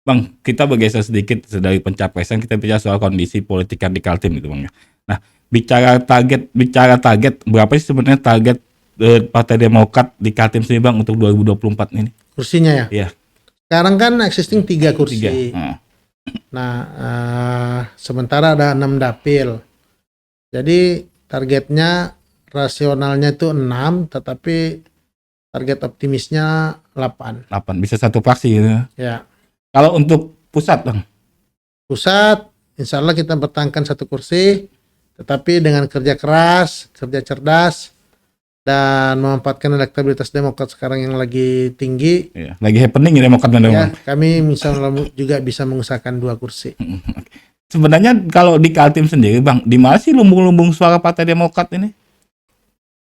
Bang, kita bergeser sedikit dari pencapresan, kita bicara soal kondisi politik di Kaltim gitu Bang ya. Nah, bicara target, berapa sih sebenarnya target Partai Demokrat di Kaltim sendiri Bang untuk 2024 ini? Kursinya ya. Iya, Sekarang kan existing 3 tiga. kursi. Nah, sementara ada 6 dapil. Jadi targetnya rasionalnya itu 6, tetapi target optimisnya 8. 8, bisa satu fraksi gitu. Ya, Kalau untuk pusat Bang, pusat insya Allah kita bertahankan 1 kursi, tetapi dengan kerja keras, kerja cerdas, dan memanfaatkan elektabilitas Demokrat sekarang yang lagi tinggi, ya, lagi happening ya Demokrat dan ya Demokrat. kami misalnya juga bisa mengusahakan 2 kursi. Sebenarnya kalau di Kaltim sendiri Bang, di mana sih lumbung-lumbung suara Partai Demokrat ini?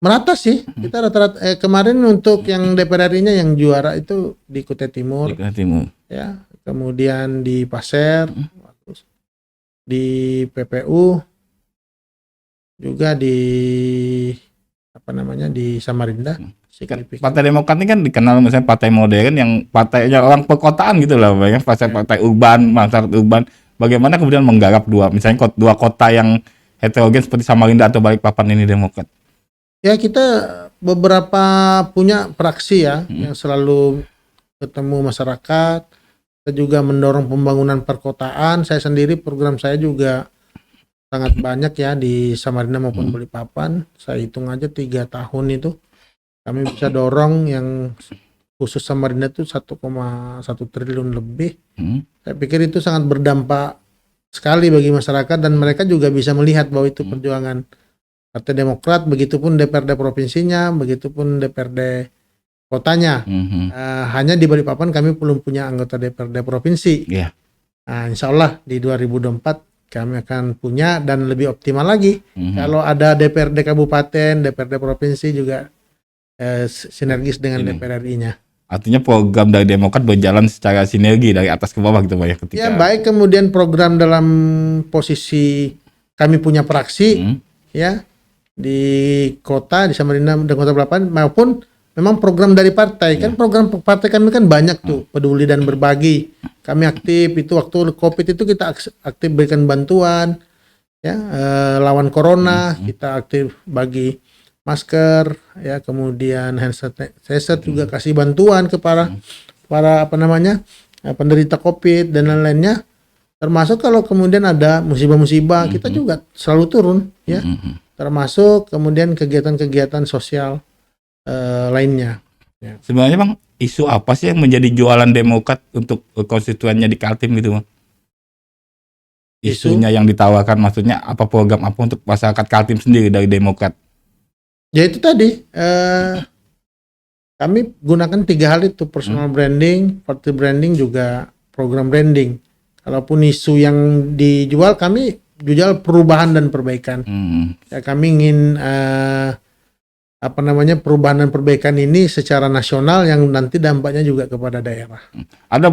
Merata sih, kita rata-rata kemarin untuk yang DPR RI-nya yang juara itu di Kutai Timur, Di Timur. ya, kemudian di Pasir, di PPU, juga di di Samarinda. Partai Demokrat ini kan dikenal misalnya partai modern yang partainya orang perkotaan gitu lah, banyak partai urban, masyarakat urban. Bagaimana kemudian menggarap misalnya dua kota yang heterogen seperti Samarinda atau Balikpapan ini Demokrat? Ya, kita beberapa punya praksi ya, yang selalu ketemu masyarakat. Kita juga mendorong pembangunan perkotaan. Saya sendiri, program saya juga sangat banyak ya di Samarinda maupun Balikpapan. Saya hitung aja 3 tahun itu kami bisa dorong yang khusus Samarinda itu 1,1 triliun lebih. Saya pikir itu sangat berdampak sekali bagi masyarakat, dan mereka juga bisa melihat bahwa itu perjuangan Partai Demokrat, begitupun DPRD provinsinya, begitupun DPRD kotanya. Hanya di Balikpapan kami belum punya anggota DPRD provinsi. Yeah. Nah, insya Allah di 2024 kami akan punya dan lebih optimal lagi. Kalau ada DPRD kabupaten, DPRD provinsi juga sinergis dengan DPR RI-nya. Artinya program dari Demokrat berjalan secara sinergi dari atas ke bawah gitu Pak ya, ketika. Ya, baik kemudian program dalam posisi kami punya praksi ya di kota, di Samarinda dan Kota Balikpapan, maupun memang program dari partai. Kan program partai kami kan banyak tuh, peduli dan berbagi. Kami aktif itu waktu Covid itu, kita aktif berikan bantuan ya, lawan corona, kita aktif bagi masker ya, kemudian hand sanitizer juga kasih bantuan kepada para penderita Covid dan lain-lainnya. Termasuk kalau kemudian ada musibah-musibah, kita juga selalu turun ya. Termasuk kemudian kegiatan-kegiatan sosial lainnya. Ya. Sebenarnya Bang, isu apa sih yang menjadi jualan Demokrat untuk konstituennya di Kaltim gitu Bang? Isunya yang ditawarkan, maksudnya apa, program apa untuk masyarakat Kaltim sendiri dari Demokrat? Ya itu tadi, kami gunakan 3 hal itu, personal branding, party branding, juga program branding. Kalaupun isu yang dijual, kami jual perubahan dan perbaikan. Ya, kami ingin perubahan dan perbaikan ini secara nasional yang nanti dampaknya juga kepada daerah. Ada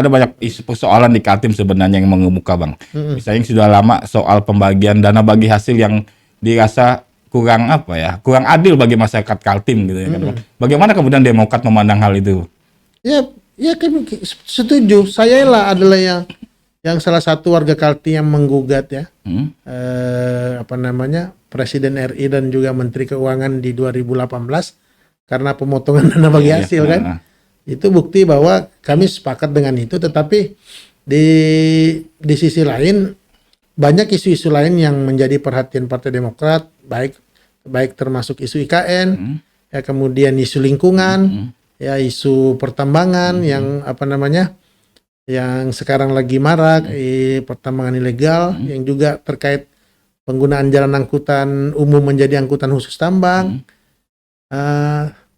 banyak isu persoalan di Kaltim sebenarnya yang mengemuka Bang. Misalnya yang sudah lama soal pembagian dana bagi hasil yang dirasa kurang adil bagi masyarakat Kaltim gitu ya kan. Bagaimana kemudian Demokrat memandang hal itu? Ya kami setuju. Saya adalah yang salah satu warga Kaltim yang menggugat ya, Presiden RI dan juga Menteri Keuangan di 2018 karena pemotongan dana bagi hasil kan. Itu bukti bahwa kami sepakat dengan itu. Tetapi di sisi lain banyak isu-isu lain yang menjadi perhatian Partai Demokrat, baik termasuk isu IKN, ya, kemudian isu lingkungan, ya, isu pertambangan yang yang sekarang lagi marak, pertambangan ilegal, yang juga terkait penggunaan jalan angkutan umum menjadi angkutan khusus tambang,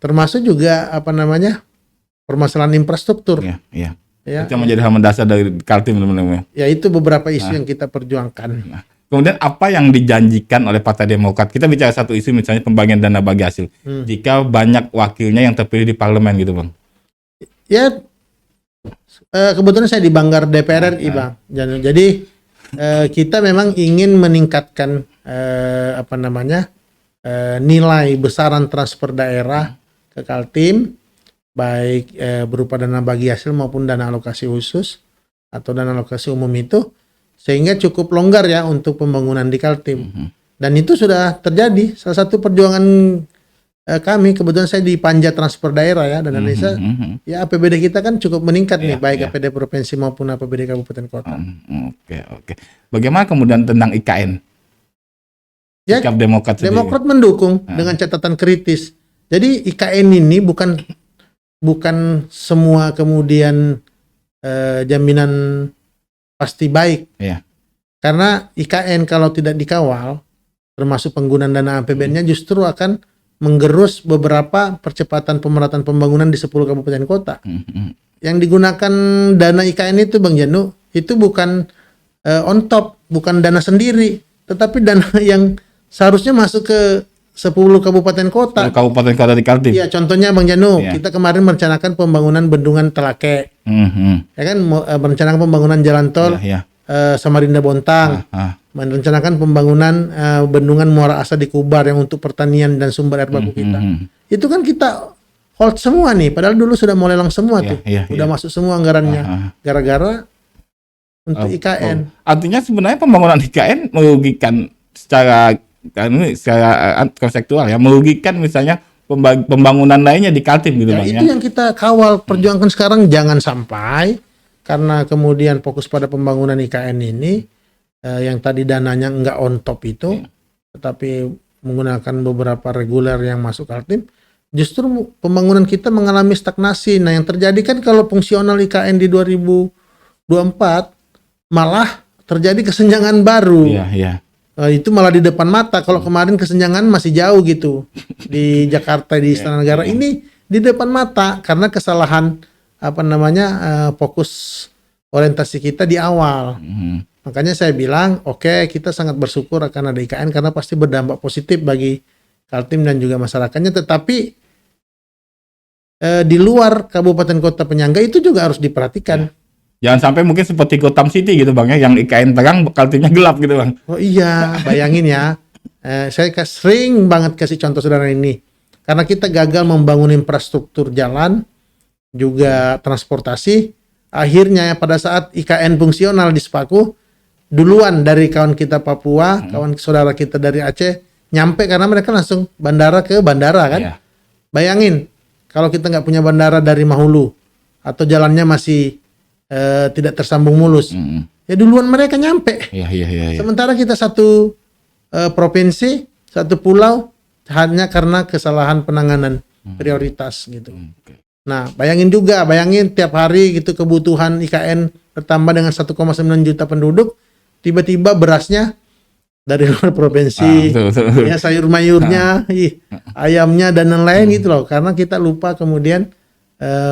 termasuk juga permasalahan infrastruktur. Ya. Ya, itu yang menjadi hal mendasar dari Kaltim teman-teman. Ya, itu beberapa isu yang kita perjuangkan. Kemudian apa yang dijanjikan oleh Partai Demokrat? Kita bicara satu isu, misalnya pembagian dana bagi hasil. Jika banyak wakilnya yang terpilih di parlemen gitu Bang. Ya, kebetulan saya di Banggar DPR RI Bang. Jadi kita memang ingin meningkatkan nilai besaran transfer daerah ke Kaltim. baik berupa dana bagi hasil maupun dana alokasi khusus atau dana alokasi umum itu, sehingga cukup longgar ya untuk pembangunan di Kaltim. Dan itu sudah terjadi. Salah satu perjuangan kami, kebetulan saya di Panja Transfer Daerah ya, dan Indonesia, ya APBD kita kan cukup meningkat nih, baik APBD provinsi maupun APBD kabupaten kota. Oke. Bagaimana kemudian tentang IKN? Ya, Sikap Demokrat sendiri. Demokrat mendukung dengan catatan kritis. Jadi IKN ini bukan semua kemudian jaminan pasti baik. Iya. Karena IKN kalau tidak dikawal, termasuk penggunaan dana APBN-nya justru akan menggerus beberapa percepatan pemerataan pembangunan di 10 kabupaten kota. Yang digunakan dana IKN itu Bang Janu, itu bukan on top, bukan dana sendiri, tetapi dana yang seharusnya masuk ke 10 kabupaten kota. 10 kabupaten kota di Kaltim. Iya, contohnya Bang Janu, kita kemarin merencanakan pembangunan bendungan Telake. Ya kan, merencanakan pembangunan jalan tol Samarinda Bontang. Merencanakan pembangunan bendungan Muara Asa di Kubar yang untuk pertanian dan sumber air baku kita. Itu kan kita hold semua nih, padahal dulu sudah mau lelang semua tuh. Udah masuk semua anggarannya. Gara-gara untuk IKN. Artinya sebenarnya pembangunan IKN merugikan secara konseptual ya, merugikan misalnya pembangunan lainnya di Kaltim gitu Bang. Itu yang kita kawal, perjuangkan sekarang, jangan sampai karena kemudian fokus pada pembangunan IKN ini yang tadi dananya enggak on top itu, tetapi menggunakan beberapa reguler yang masuk Kaltim, justru pembangunan kita mengalami stagnasi. Nah, yang terjadi kan kalau fungsional IKN di 2024 malah terjadi kesenjangan baru. Itu malah di depan mata. Kalau kemarin kesenjangan masih jauh gitu di Jakarta, di Istana Negara, ini di depan mata karena kesalahan fokus orientasi kita di awal. Makanya saya bilang, oke, kita sangat bersyukur akan ada IKN karena pasti berdampak positif bagi Kaltim dan juga masyarakatnya. Tetapi di luar kabupaten kota penyangga itu juga harus diperhatikan. Jangan sampai mungkin seperti Gotham City gitu Bang ya, yang IKN terang, Kaltimnya gelap gitu Bang. Oh iya, bayangin ya. Saya sering banget kasih contoh saudara ini. Karena kita gagal membangun infrastruktur jalan, juga transportasi. Akhirnya pada saat IKN fungsional di Sepaku, duluan dari kawan kita Papua, kawan saudara kita dari Aceh, nyampe karena mereka langsung bandara ke bandara kan. Bayangin, kalau kita nggak punya bandara dari Mahulu, atau jalannya masih tidak tersambung mulus, ya duluan mereka nyampe. Sementara kita satu provinsi, satu pulau, hanya karena kesalahan penanganan prioritas gitu. Nah, bayangin tiap hari gitu kebutuhan IKN bertambah dengan 1,9 juta penduduk, tiba-tiba berasnya dari luar provinsi, ya sayur mayurnya, ayamnya dan lain-lain gitu loh. Karena kita lupa kemudian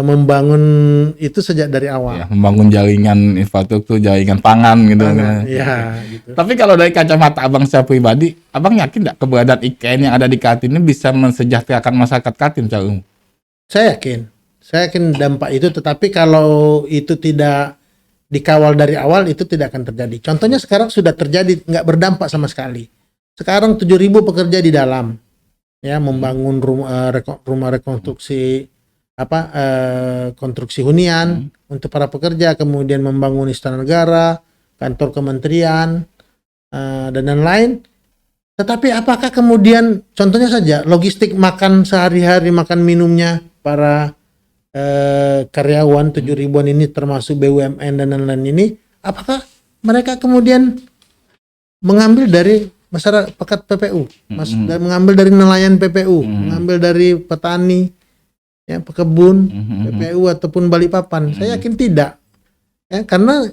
membangun itu sejak dari awal. Membangun jaringan infrastruktur, jaringan pangan gitu. Gitu. Tapi kalau dari kacamata Abang saya pribadi, Abang yakin nggak keberadaan IKN yang ada di Kaltim ini bisa mensejahterakan masyarakat Kaltim secara umum? Saya yakin dampak itu, tetapi kalau itu tidak dikawal dari awal itu tidak akan terjadi. Contohnya sekarang sudah terjadi, nggak berdampak sama sekali. Sekarang 7.000 pekerja di dalam, ya, membangun rumah rekonstruksi konstruksi hunian untuk para pekerja, kemudian membangun istana negara, kantor kementerian, dan lain-lain. Tetapi apakah kemudian, contohnya saja, logistik makan sehari-hari, makan minumnya para karyawan 7.000-an ini termasuk BUMN dan lain-lain ini, apakah mereka kemudian mengambil dari masyarakat PPU, mengambil dari nelayan PPU, mengambil dari petani, ya, pekebun, PPU ataupun Balikpapan? Saya yakin tidak, ya, karena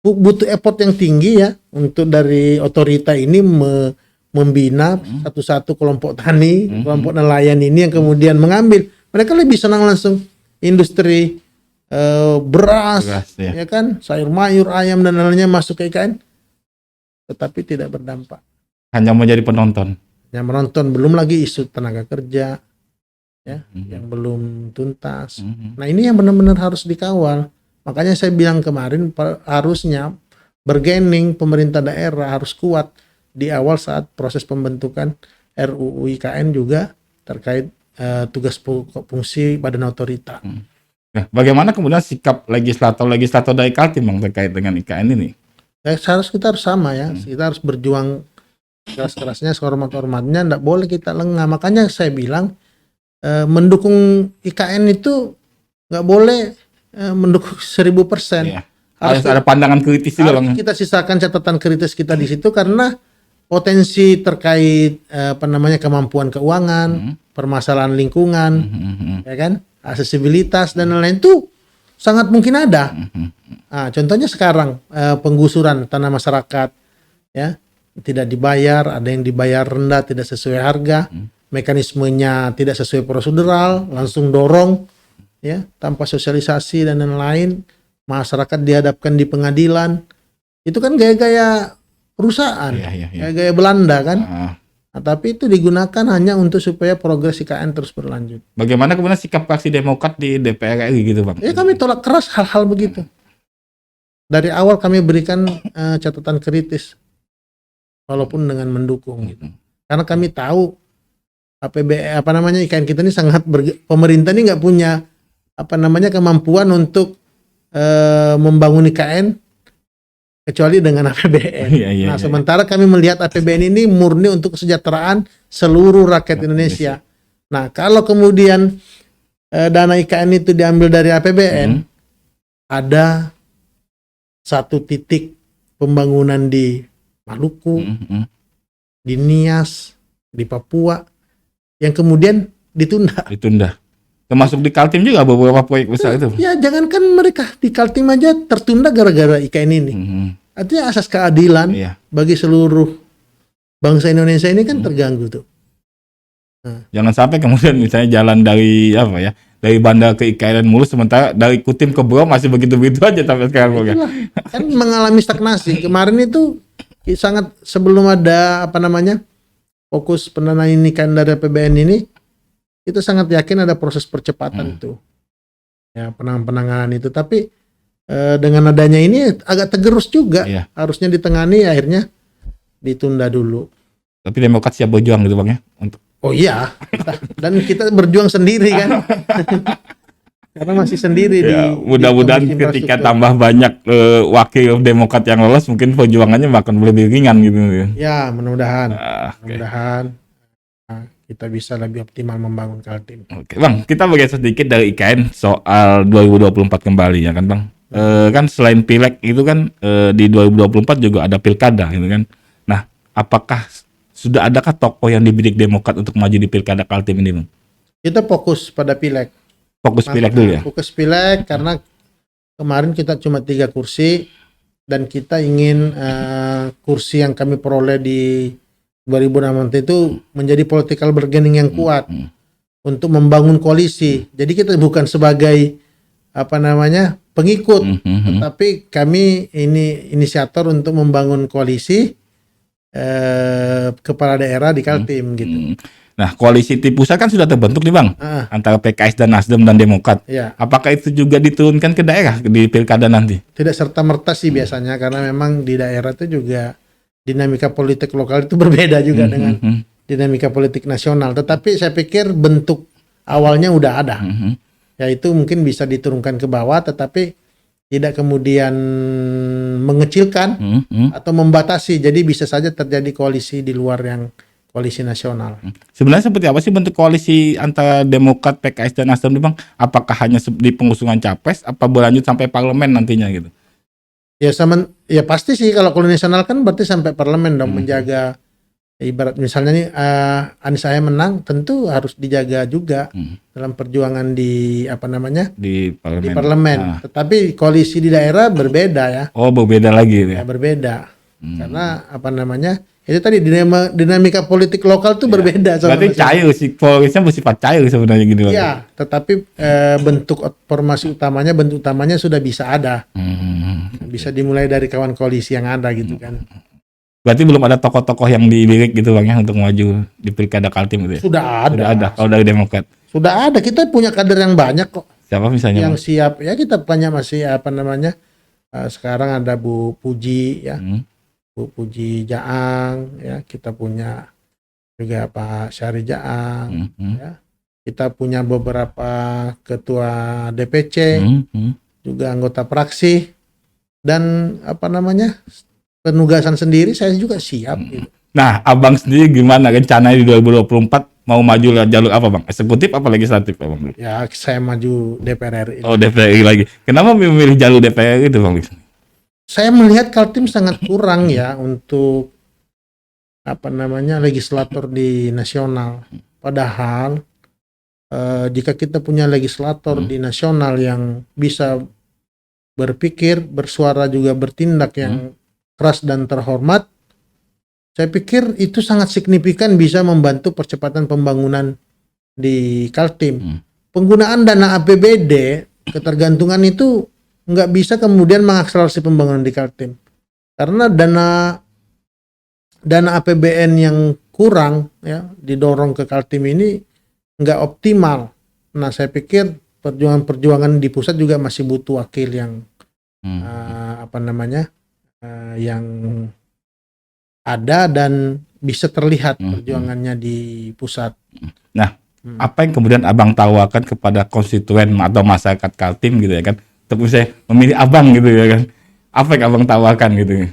butuh effort yang tinggi ya untuk dari otorita ini membina satu-satu kelompok tani, kelompok nelayan ini yang kemudian mengambil. Mereka lebih senang langsung industri beras, ya kan, sayur mayur, ayam dan lainnya masuk ke IKN, tetapi tidak berdampak. Hanya menjadi penonton. Yang menonton, belum lagi isu tenaga kerja, ya, yang belum tuntas. Nah, ini yang benar-benar harus dikawal. Makanya saya bilang kemarin, harusnya bergening pemerintah daerah harus kuat di awal saat proses pembentukan RUU IKN juga terkait tugas pokok fungsi badan otorita. Nah, bagaimana kemudian sikap legislator dari Kaltim Bang terkait dengan IKN ini? Ya, kita harus sama ya, kita harus berjuang keras-kerasnya, sehormat-hormatnya, enggak boleh kita lengah. Makanya saya bilang mendukung IKN itu nggak boleh mendukung 1000%. Iya. Harus ada pandangan kritis juga Bang. Kita sisakan catatan kritis kita di situ karena potensi terkait kemampuan keuangan, permasalahan lingkungan, ya kan, aksesibilitas dan lain-lain itu sangat mungkin ada. Nah, contohnya sekarang penggusuran tanah masyarakat, ya, tidak dibayar, ada yang dibayar rendah, tidak sesuai harga, mekanismenya tidak sesuai prosedural, langsung dorong, ya, tanpa sosialisasi dan lain-lain, masyarakat dihadapkan di pengadilan, itu kan gaya-gaya perusahaan, gaya-gaya Belanda kan. Nah, tapi itu digunakan hanya untuk supaya progres IKN terus berlanjut. Bagaimana kemudian sikap fraksi Demokrat di DPR RI gitu Bang? Ya kami tolak keras hal-hal begitu. Dari awal kami berikan catatan kritis, walaupun dengan mendukung gitu. Karena kami tahu IKN kita ini sangat pemerintah ini nggak punya kemampuan untuk membangun IKN kecuali dengan APBN. Sementara kami melihat APBN ini murni untuk kesejahteraan seluruh rakyat Indonesia. Nah, kalau kemudian dana IKN itu diambil dari APBN, ada satu titik pembangunan di Maluku, di Nias, di Papua, yang kemudian ditunda. Termasuk di Kaltim juga beberapa proyek besar itu. Ya, jangankan mereka di Kaltim aja tertunda gara-gara IKN ini. Artinya asas keadilan bagi seluruh bangsa Indonesia ini kan terganggu tuh. Jangan sampai kemudian misalnya jalan dari dari Banda ke IKN mulus, sementara dari Kutim ke Bro masih begitu-begitu aja sampai sekarang. Kan mengalami stagnasi. Kemarin itu sangat sebelum ada fokus pendanaan IKN dari APBN ini, itu sangat yakin ada proses percepatan itu, ya, penanganan itu. Tapi dengan adanya ini agak tergerus juga, harusnya ditangani, akhirnya ditunda dulu. Tapi Demokrat siap berjuang gitu Bang ya untuk. Oh iya, dan kita berjuang sendiri kan, karena masih sendiri. Mudah-mudahan ketika tambah banyak wakil Demokrat yang lolos, mungkin perjuangannya bahkan lebih ringan gitu. Ya, mudah-mudahan. Mudah-mudahan kita bisa lebih optimal membangun Kaltim. Oke Bang, kita bergeser sedikit dari IKN soal 2024 kembali ya kan Bang. Kan selain pileg itu kan di 2024 juga ada pilkada gitu kan. Nah, apakah sudah adakah tokoh yang dibidik Demokrat untuk maju di pilkada Kaltim ini Bang? Kita fokus pada pileg. Pileg dulu ya? Fokus pileg karena kemarin kita cuma 3 kursi dan kita ingin kursi yang kami peroleh di 2006 itu menjadi political bargaining yang kuat untuk membangun koalisi. Jadi kita bukan sebagai pengikut, tetapi kami ini inisiator untuk membangun koalisi kepala daerah di Kaltim gitu. Nah, koalisi di pusat kan sudah terbentuk nih Bang, antara PKS dan Nasdem dan Demokrat. Apakah itu juga diturunkan ke daerah di pilkada nanti? Tidak serta-merta sih biasanya, karena memang di daerah itu juga dinamika politik lokal itu berbeda juga dengan dinamika politik nasional. Tetapi saya pikir bentuk awalnya udah ada. Yaitu mungkin bisa diturunkan ke bawah, tetapi tidak kemudian mengecilkan atau membatasi. Jadi bisa saja terjadi koalisi di luar yang koalisi nasional. Sebenarnya seperti apa sih bentuk koalisi antara Demokrat, PKS, dan Nasdem, Bang? Apakah hanya di pengusungan capres, apa berlanjut sampai parlemen nantinya gitu? Ya pasti sih, kalau koalisi nasional kan berarti sampai parlemen dong, menjaga, ibarat misalnya nih Anies Ahy menang, tentu harus dijaga juga dalam perjuangan di di parlemen. Tetapi koalisi di daerah berbeda ya. Oh, berbeda lagi ya. Berbeda. Karena itu tadi dinamika politik lokal tuh berbeda. Berarti cair sih, koalisnya bersifat cair sebenarnya gitu. Iya, tetapi bentuk utamanya sudah bisa ada. Bisa dimulai dari kawan koalisi yang ada gitu kan. Berarti belum ada tokoh-tokoh yang dilirik gitu Bang ya untuk maju di pilkada Kaltim gitu ya? Sudah ada kalau dari Demokrat. Sudah ada, kita punya kader yang banyak kok. Siapa misalnya? Yang siap ya, kita banyak masih sekarang ada Bu Puji ya. Bu Puji Jaang ya, kita punya juga Pak Syari Jaang ya. kita punya beberapa ketua DPC, juga anggota fraksi, dan penugasan sendiri saya juga siap. Gitu. Nah, abang sendiri gimana rencana di 2024 mau maju lewat jalur apa bang? Eksekutif apa legislatif abang? Ya saya maju DPR RI. Oh DPR RI lagi. Kenapa memilih jalur DPR RI itu bang? Saya melihat Kaltim sangat kurang ya untuk legislator di nasional. Padahal jika kita punya legislator di nasional yang bisa berpikir, bersuara juga bertindak yang keras dan terhormat, saya pikir itu sangat signifikan bisa membantu percepatan pembangunan di Kaltim. Penggunaan dana APBD, ketergantungan itu nggak bisa kemudian mengakselerasi pembangunan di Kaltim. Karena dana APBN yang kurang ya didorong ke Kaltim ini nggak optimal. Nah, saya pikir perjuangan-perjuangan di pusat juga masih butuh wakil yang yang ada dan bisa terlihat perjuangannya di pusat. Nah, apa yang kemudian abang tawarkan kepada konstituen atau masyarakat Kaltim gitu ya kan? Untuk bisa memilih abang gitu ya kan? Apa yang abang tawarkan gitu?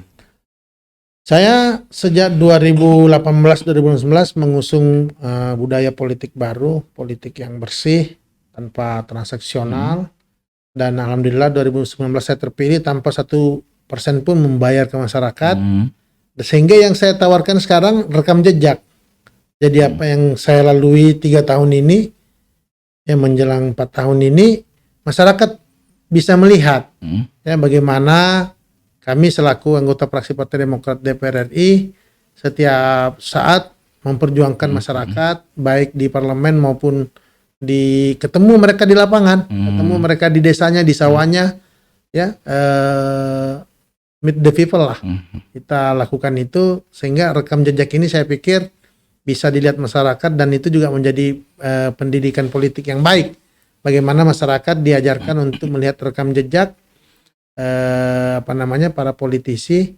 Saya sejak 2018-2019 mengusung budaya politik baru, politik yang bersih, tanpa transaksional, dan alhamdulillah 2019 saya terpilih tanpa 1% pun membayar ke masyarakat, sehingga yang saya tawarkan sekarang rekam jejak. Jadi apa yang saya lalui 3 tahun ini, yang menjelang 4 tahun ini, masyarakat bisa melihat ya bagaimana kami selaku anggota fraksi Partai Demokrat DPR RI setiap saat memperjuangkan masyarakat, baik di parlemen maupun ketemu mereka di lapangan, ketemu mereka di desanya, di sawahnya, ya meet the people lah. Kita lakukan itu sehingga rekam jejak ini saya pikir bisa dilihat masyarakat dan itu juga menjadi pendidikan politik yang baik. Bagaimana masyarakat diajarkan untuk melihat rekam jejak para politisi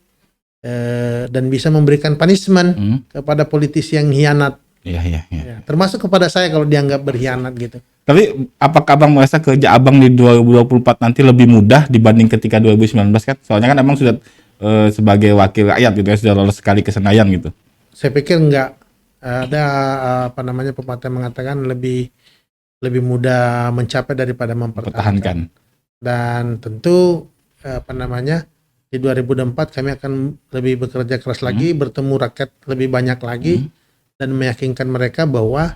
dan bisa memberikan punishment kepada politisi yang hianat. Iya. Ya, termasuk kepada saya kalau dianggap berkhianat gitu. Tapi apakah abang merasa kerja abang di 2024 nanti lebih mudah dibanding ketika 2019 kan? Soalnya kan abang sudah sebagai wakil rakyat gitu ya, sudah lolos sekali ke Senayan gitu. Saya pikir enggak. Ada pepatah mengatakan lebih mudah mencapai daripada mempertahankan. Dan tentu di 2024 kami akan lebih bekerja keras lagi, bertemu rakyat lebih banyak lagi, dan meyakinkan mereka bahwa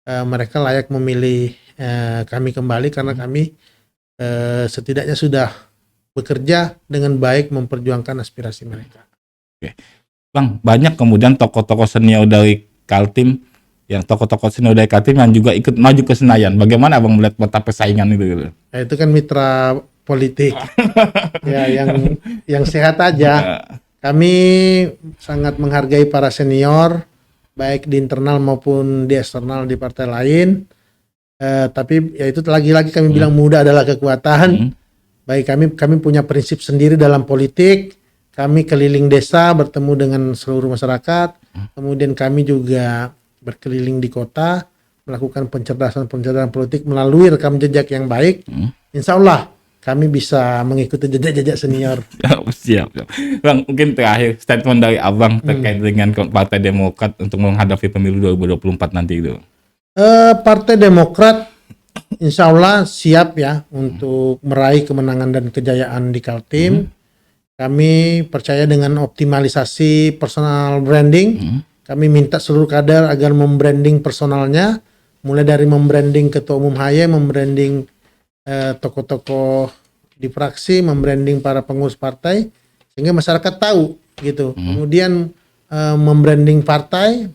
mereka layak memilih kami kembali karena kami setidaknya sudah bekerja dengan baik memperjuangkan aspirasi mereka. Oke. Bang, banyak kemudian tokoh-tokoh senior dari Kaltim, yang juga ikut maju ke Senayan. Bagaimana abang melihat peta persaingan itu gitu? Nah, itu kan mitra politik ya yang sehat aja. Kami sangat menghargai para senior baik di internal maupun di eksternal di partai lain. Tapi ya itu lagi-lagi kami bilang muda adalah kekuatan. Baik kami punya prinsip sendiri dalam politik. Kami keliling desa bertemu dengan seluruh masyarakat. Kemudian kami juga berkeliling di kota melakukan pencerdasan politik melalui rekam jejak yang baik. Insya Allah kami bisa mengikuti jejak-jejak senior. Siap. Bang, mungkin terakhir statement dari abang terkait dengan Partai Demokrat untuk menghadapi pemilu 2024 nanti itu. Partai Demokrat insya Allah siap ya untuk meraih kemenangan dan kejayaan di Kaltim. Kami percaya dengan optimalisasi personal branding. Kami minta seluruh kader agar membranding personalnya, mulai dari membranding Ketua Umum HY, membranding tokoh-tokoh di fraksi, membranding para pengurus partai, sehingga masyarakat tahu gitu. Kemudian membranding partai,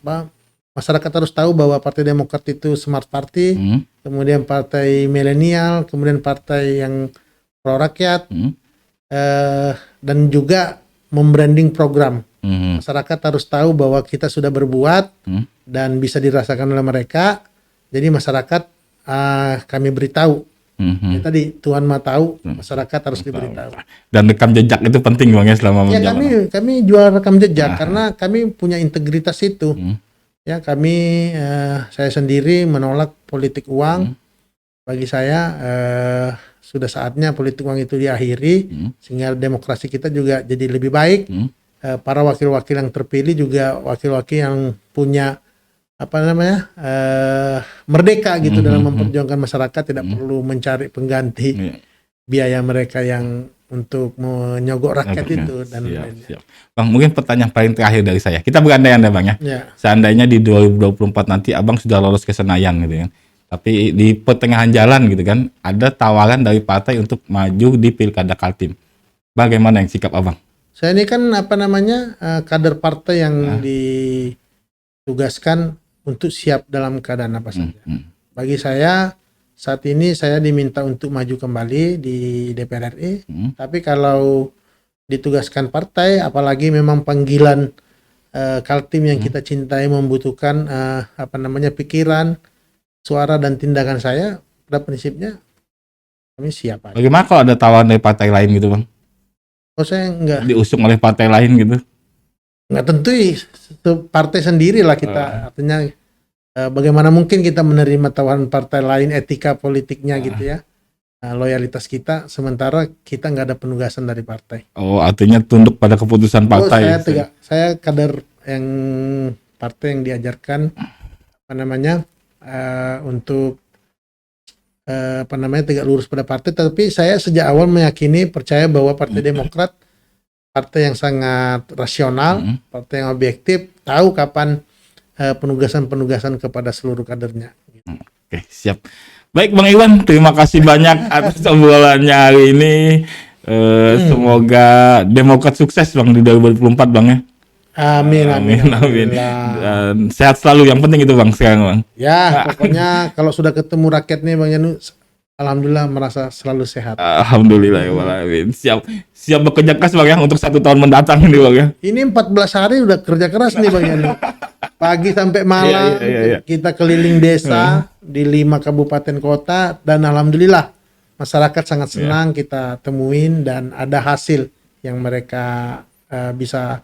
masyarakat harus tahu bahwa Partai Demokrat itu smart party, kemudian partai milenial, kemudian partai yang pro rakyat, dan juga membranding program. Masyarakat harus tahu bahwa kita sudah berbuat dan bisa dirasakan oleh mereka. Jadi masyarakat kami beritahu. Ya, tadi Tuhan mah tahu, masyarakat harus diberitahu. Dan rekam jejak itu penting Bang ya selama menjalankan. Kami jual rekam jejak karena kami punya integritas itu. Ya, kami saya sendiri menolak politik uang. Bagi saya sudah saatnya politik uang itu diakhiri, sehingga demokrasi kita juga jadi lebih baik. Para wakil-wakil yang terpilih juga wakil-wakil yang punya merdeka gitu dalam memperjuangkan masyarakat, tidak perlu mencari pengganti biaya mereka yang untuk menyogok rakyat itu dan lainnya. Siap. Bang, mungkin pertanyaan paling terakhir dari saya. Kita berandai-andai Bang ya. Ya. Seandainya di 2024 nanti Abang sudah lolos ke Senayan gitu kan. Tapi di pertengahan jalan gitu kan, ada tawaran dari partai untuk maju di Pilkada Kaltim. Bagaimana yang sikap Abang? Saya ini kan kader partai yang ditugaskan untuk siap dalam keadaan apa saja. Bagi saya saat ini saya diminta untuk maju kembali di DPR RI, tapi kalau ditugaskan partai, apalagi memang panggilan Kaltim yang kita cintai membutuhkan pikiran, suara dan tindakan saya, pada prinsipnya kami siap aja. Bagaimana kalau ada tawaran dari partai lain gitu Bang? Oh, saya enggak Diusung oleh partai lain gitu? Enggak, tentu partai sendiri lah kita. Artinya bagaimana mungkin kita menerima tawaran partai lain, etika politiknya gitu ya, loyalitas kita, sementara kita nggak ada penugasan dari partai. Oh, artinya tunduk pada keputusan partai. Saya kader yang partai yang diajarkan untuk tegak lurus pada partai. Tapi saya sejak awal meyakini, percaya bahwa Partai Demokrat partai yang sangat rasional, partai yang objektif, tahu kapan penugasan-penugasan kepada seluruh kadernya. Oke, siap. Baik Bang Iwan, terima kasih banyak atas obrolannya hari ini. Semoga Demokrat sukses Bang di 2024 Bang ya. Amin. Dan sehat selalu, yang penting itu Bang sekarang Bang. Ya, pokoknya kalau sudah ketemu rakyat nih Bang Yanu, alhamdulillah merasa selalu sehat. Alhamdulillah ya Amin. Siap bekerja keras Bang ya untuk 1 tahun mendatang ini Bang ya. Ini 14 hari udah kerja keras nih Bang Yanu. Pagi sampai malam kita keliling desa di 5 kabupaten kota, dan alhamdulillah masyarakat sangat senang kita temuin dan ada hasil yang mereka bisa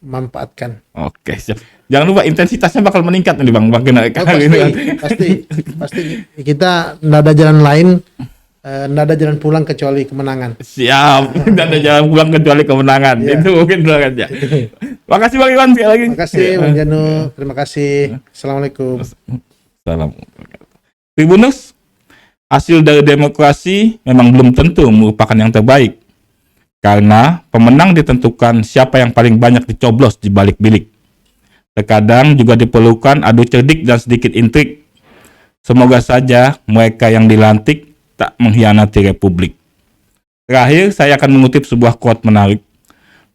manfaatkan. Oke, siap. Jangan lupa intensitasnya bakal meningkat nih Bang. Pasti kita nggak ada jalan lain, nggak ada jalan pulang kecuali kemenangan. Siap, nggak ada jalan pulang kecuali kemenangan. Itu mungkin doang aja. Makasih Bang Iwan sekali lagi. Makasih Bang Janu, terima kasih. Assalamualaikum. Salam. Tribunus, hasil dari demokrasi memang belum tentu merupakan yang terbaik. Karena pemenang ditentukan siapa yang paling banyak dicoblos di balik bilik. Terkadang juga diperlukan adu cerdik dan sedikit intrik. Semoga saja mereka yang dilantik tak mengkhianati Republik. Terakhir, saya akan mengutip sebuah quote menarik.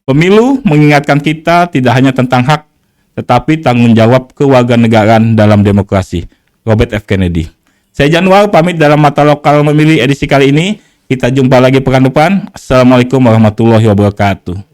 Pemilu mengingatkan kita tidak hanya tentang hak, tetapi tanggung jawab kewarganegaraan dalam demokrasi. Robert F. Kennedy. Saya Januar pamit dalam Mata Lokal Memilih edisi kali ini. Kita jumpa lagi pekan depan. Assalamualaikum warahmatullahi wabarakatuh.